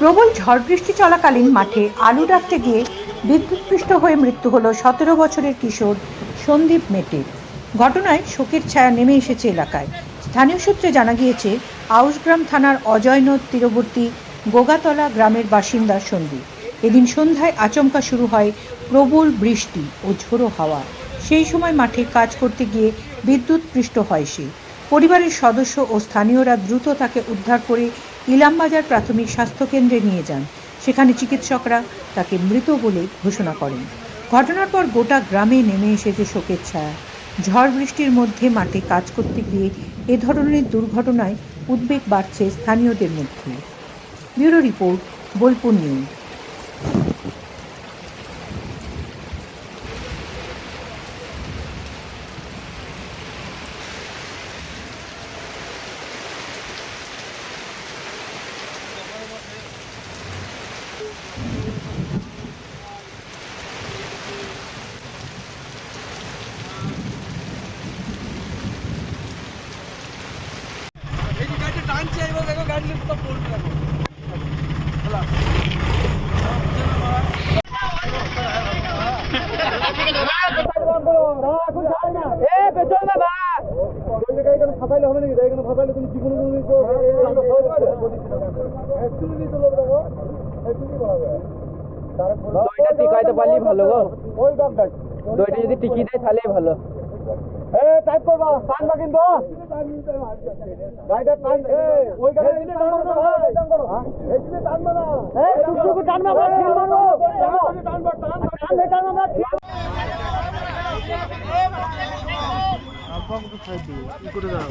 প্রবল ঝড় বৃষ্টি চলাকালীন মাঠে আলু রাখতে গিয়ে বিদ্যুৎপৃষ্ট হয়ে মৃত্যু হলো ১৭ বছরের কিশোর সন্দীপ মেটের। ঘটনায় শোকের ছায়া নেমে এসেছে এলাকায়। স্থানীয় সূত্রে জানা গিয়েছে, আউশগ্রাম থানার অজয়নদ তীরবর্তী গোগাতলা গ্রামের বাসিন্দা সন্দীপ। এদিন সন্ধ্যায় আচমকা শুরু হয় প্রবল বৃষ্টি ও ঝোড়ো হাওয়া। সেই সময় মাঠে কাজ করতে গিয়ে বিদ্যুৎপৃষ্ট হয় সে। পরিবারের সদস্য ও স্থানীয়রা দ্রুত তাকে উদ্ধার করে ইলামবাজার প্রাথমিক স্বাস্থ্যকেন্দ্রে নিয়ে যান। সেখানে চিকিৎসকরা তাকে মৃত বলে ঘোষণা করেন। ঘটনার পর গোটা গ্রামে নেমে এসেছে শোকের ছায়া। ঝড় বৃষ্টির মধ্যে মাঠে কাজ করতে গিয়ে এ ধরনের দুর্ঘটনায় উদ্বেগ বাড়ছে স্থানীয়দের মধ্যে। Bureau report, Bolpur news. ফাঁসাইলে হবে নাকি? এখানে ফাঁসাইলে তুমি কি কোনো দইটা টিকাইতে পারলেই ভালো গো। ওই দইটা যদি টিকি দেয় তাহলেই ভালো। টাইপ করবা, টানবা কিন্তু গাড়িটা টান। ওই গাড়ি দিলে টানবা না ভাই, এই দিলে টানবা না। টুকটুকু টানবা, আমরা ফিল মারবো। টানবা, টানবা আমরা ফিল। আব্বা আমাকে খাই দিই, কি করে দাও?